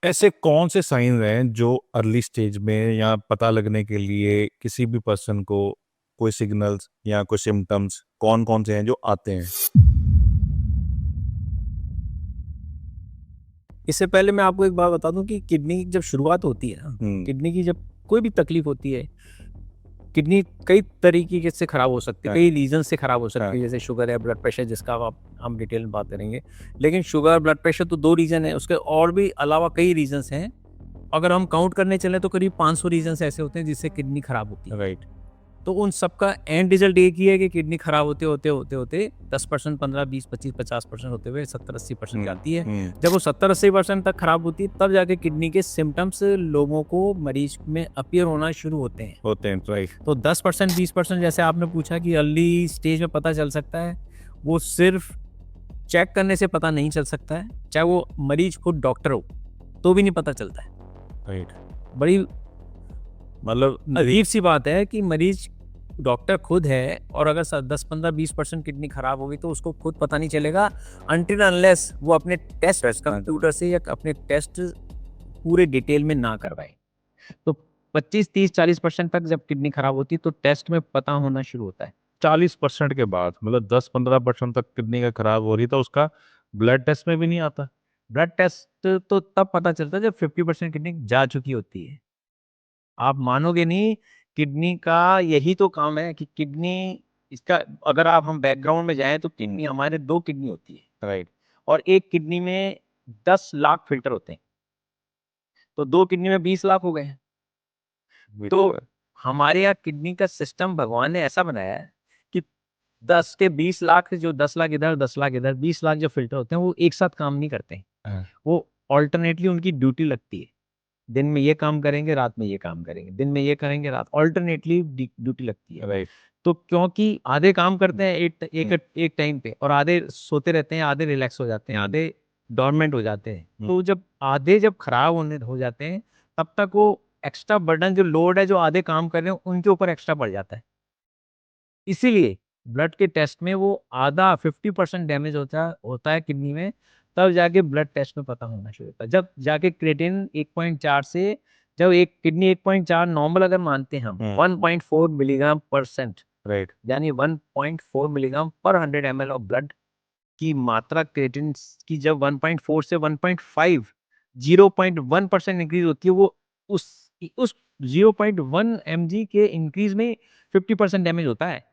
ऐसे कौन से साइन हैं जो अर्ली स्टेज में या पता लगने के लिए किसी भी पर्सन को कोई सिग्नल्स या कोई सिम्टम्स कौन कौन से हैं जो आते हैं? इससे पहले मैं आपको एक बात बता दूं कि किडनी की जब शुरुआत होती है ना, किडनी की जब कोई भी तकलीफ होती है, किडनी कई तरीके से खराब हो सकती है, हाँ। कई रीजन से खराब हो सकती हाँ। है, जैसे शुगर है, ब्लड प्रेशर, जिसका आप हम डिटेल में बात करेंगे। लेकिन शुगर, ब्लड प्रेशर तो दो रीजन है, उसके और भी अलावा कई रीजन्स हैं। अगर हम काउंट करने चले तो करीब 500 रीजन्स ऐसे होते हैं जिससे किडनी खराब होती है। राइट। तो उन सबका एंड रिजल्ट एक ही है कि किडनी खराब होते होते होते होते 10%, 15, 20, 25, 50% होते हुए 70-80% जाती है। जब वो 70-80% तक खराब होती है, तब जाके किडनी के सिम्टम्स लोगों को, मरीज में अपीयर होना शुरू होते हैं। राइट। तो 10%, 20% जैसे आपने पूछा कि अर्ली स्टेज में पता चल सकता है, वो सिर्फ चेक करने से पता नहीं चल सकता है, चाहे वो मरीज खुद डॉक्टर हो तो भी नहीं पता चलता है। राइट। बड़ी मतलब अजीब सी बात है कि मरीज डॉक्टर खुद है और अगर 10-15-20% किडनी खराब होगी तो उसको खुद पता नहीं चलेगा, अनटिल अनलेस वो अपने टेस्ट कंप्यूटर से या अपने टेस्ट पूरे डिटेल में ना करवाए। तो 25-30-40% तक जब किडनी खराब होती है तो टेस्ट में पता होना शुरू होता है। 40% के बाद, मतलब 10-15% तक किडनी का खराब हो रही था, उसका ब्लड टेस्ट में भी नहीं आता। ब्लड टेस्ट तो तब पता चलता है जब 50% किडनी जा चुकी होती है। आप मानोगे नहीं, किडनी का यही तो काम है कि किडनी, इसका अगर आप हम बैकग्राउंड में जाएं तो किडनी, हमारे दो किडनी होती है, राइट। और एक किडनी में 10 लाख फिल्टर होते हैं, तो दो किडनी में 20 लाख हो गए हैं। तो हमारे यहाँ किडनी का सिस्टम भगवान ने ऐसा बनाया है कि 10 के 20 लाख, जो 10 लाख इधर 10 लाख इधर, 20 लाख जो फिल्टर होते हैं वो एक साथ काम नहीं करते हैं। हाँ। वो ऑल्टरनेटली उनकी ड्यूटी लगती है। दिन में ये काम करेंगे, रात में ये काम करेंगे, दिन में ये करेंगे, रात, ऑल्टरनेटली ड्यूटी लगती है। राइट। तो क्योंकि आधे काम करते हैं एक एक एक टाइम पे, और आधे सोते रहते हैं, आधे रिलैक्स हो जाते हैं, आधे डॉर्मेंट हो जाते हैं। तो जब आधे जब खराब होने हो जाते हैं, तब तक वो एक्स्ट्रा बर्डन, जो लोड है, जो आधे काम कर रहे हैं उनके ऊपर एक्स्ट्रा बढ़ जाता है। इसीलिए ब्लड के टेस्ट में वो आधा 50% डैमेज होता है किडनी में, तब जाके ब्लड टेस्ट में पता होना शुरू होता है। जब जाके क्रिएटिनिन 1.4 से, जब एक किडनी 1.4 नॉर्मल अगर मानते हैं हम, 1.4 मिलीग्राम पर सेंट, राइट। यानी 1.4 मिलीग्राम पर 100 ml ऑफ ब्लड की मात्रा क्रिएटिनिन की जब 1.4 से 1.5, 0.1% इंक्रीज होती है, वो उस 0.1 mg के इंक्रीज में 50% डैमेज होता है।